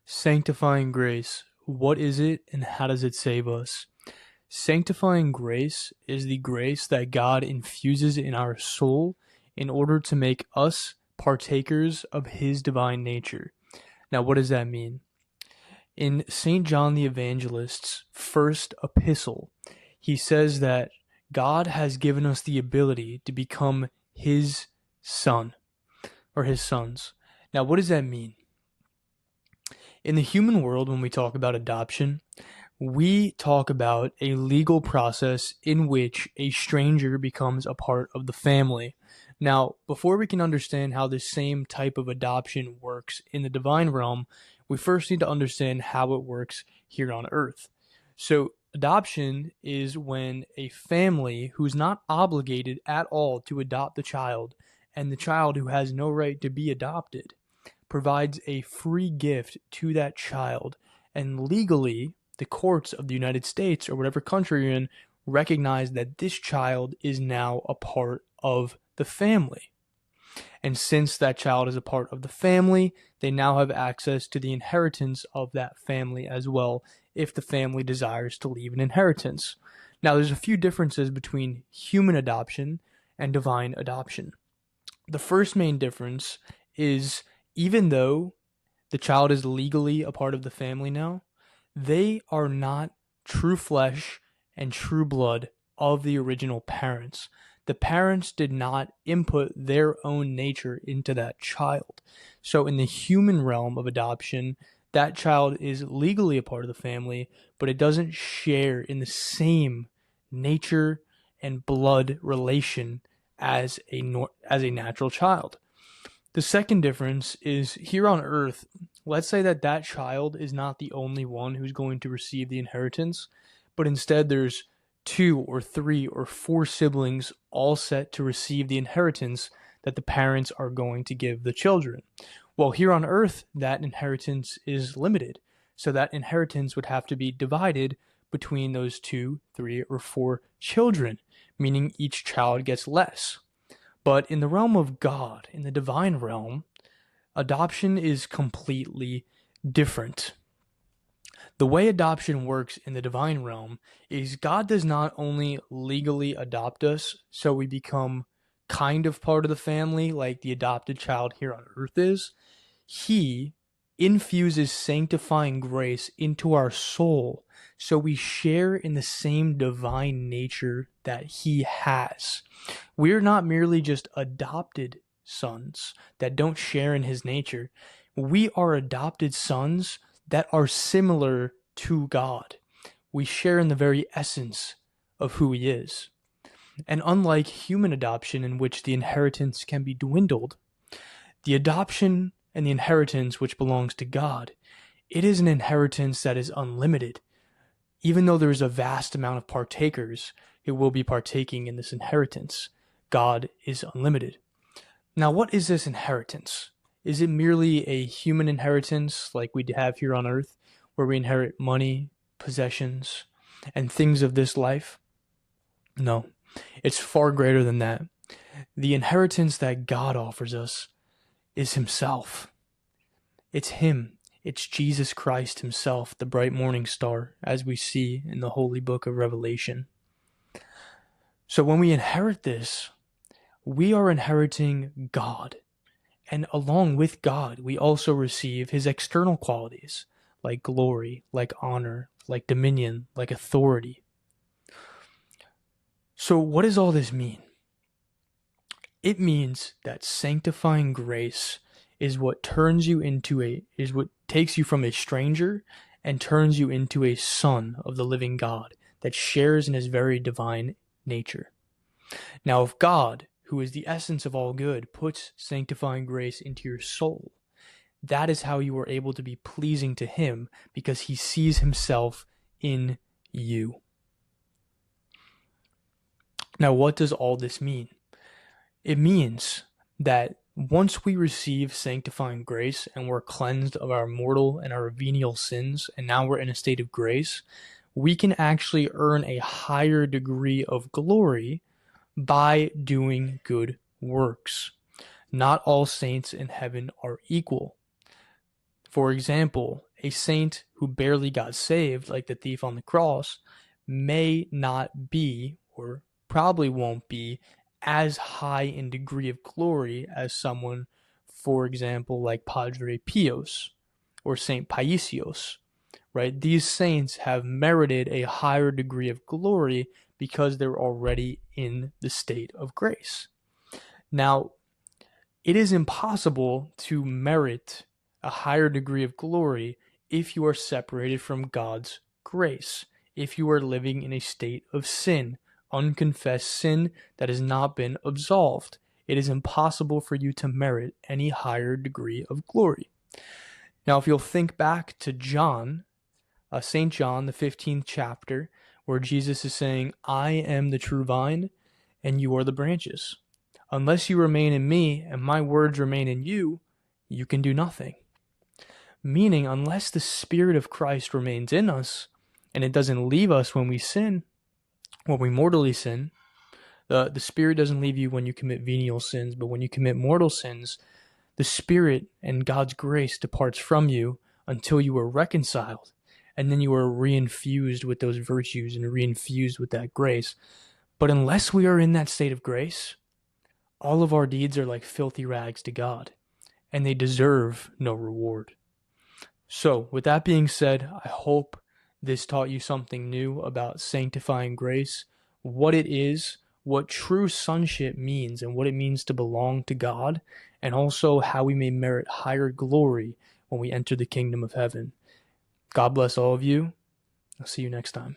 Sanctifying grace. What is it and how does it save us? Sanctifying grace is the grace that God infuses in our soul in order to make us partakers of His divine nature. Now, what does that mean? In St. John the Evangelist's first epistle, he says that God has given us the ability to become His son or His sons. Now, what does that mean? In the human world, when we talk about adoption, we talk about a legal process in which a stranger becomes a part of the family. Now, before we can understand how this same type of adoption works in the divine realm, we first need to understand how it works here on earth. So, adoption is when a family who's not obligated at all to adopt the child, and the child who has no right to be adopted, provides a free gift to that child, and legally the courts of the United States or whatever country you're in recognize that this child is now a part of the family. And since that child is a part of the family, they now have access to the inheritance of that family as well, if the family desires to leave an inheritance. Now, there's a few differences between human adoption and divine adoption. The first main difference is even though the child is legally a part of the family now, they are not true flesh and true blood of the original parents. The parents did not input their own nature into that child. So in the human realm of adoption, that child is legally a part of the family, but it doesn't share in the same nature and blood relation as a natural child. The second difference is here on earth, let's say that that child is not the only one who's going to receive the inheritance, but instead there's 2 or 3 or 4 siblings all set to receive the inheritance that the parents are going to give the children. Well, here on earth, that inheritance is limited. So that inheritance would have to be divided between those 2, 3, or 4 children, meaning each child gets less. But in the realm of God, in the divine realm, adoption is completely different. The way adoption works in the divine realm is God does not only legally adopt us so we become kind of part of the family like the adopted child here on earth is. He infuses sanctifying grace into our soul so we share in the same divine nature that He has. We're not merely just adopted sons that don't share in His nature. We are adopted sons that are similar to God. We share in the very essence of who He is. And unlike human adoption, in which the inheritance can be dwindled, the adoption and the inheritance which belongs to God, it is an inheritance that is unlimited. Even though there is a vast amount of partakers who will be partaking in this inheritance, God is unlimited. Now, what is this inheritance? Is it merely a human inheritance like we have here on earth, where we inherit money, possessions, and things of this life? No, it's far greater than that. The inheritance that God offers us is Himself. It's Him. It's Jesus Christ Himself, the bright morning star, as we see in the holy book of Revelation. So when we inherit this, we are inheriting God. And along with God, we also receive His external qualities, like glory, like honor, like dominion, like authority. So what does all this mean? It means that sanctifying grace is what takes you from a stranger and turns you into a son of the living God that shares in His very divine nature. Now, if God, who is the essence of all good, puts sanctifying grace into your soul, that is how you are able to be pleasing to Him, because He sees Himself in you. Now, what does all this mean? It means that once we receive sanctifying grace and we're cleansed of our mortal and our venial sins, and now we're in a state of grace, we can actually earn a higher degree of glory by doing good works. Not all saints in heaven are equal. For example, A saint who barely got saved, like the thief on the cross, may not be, or probably won't be, as high in degree of glory as someone, for example, like Padre Pios or Saint Paisios, right? These saints have merited a higher degree of glory because they're already in the state of grace. Now, it is impossible to merit a higher degree of glory if you are separated from God's grace, if you are living in a state of sin, unconfessed sin that has not been absolved. It is impossible for you to merit any higher degree of glory. Now, if you'll think back to John, St. John, the 15th chapter, where Jesus is saying, I am the true vine, and you are the branches. Unless you remain in me, and my words remain in you, you can do nothing. Meaning, unless the Spirit of Christ remains in us, and it doesn't leave us when we sin, when we mortally sin, the Spirit doesn't leave you when you commit venial sins, but when you commit mortal sins, the Spirit and God's grace departs from you until you are reconciled. And then you are reinfused with those virtues and reinfused with that grace. But unless we are in that state of grace, all of our deeds are like filthy rags to God, and they deserve no reward. So, with that being said, I hope this taught you something new about sanctifying grace, what it is, what true sonship means, and what it means to belong to God, and also how we may merit higher glory when we enter the kingdom of heaven. God bless all of you. I'll see you next time.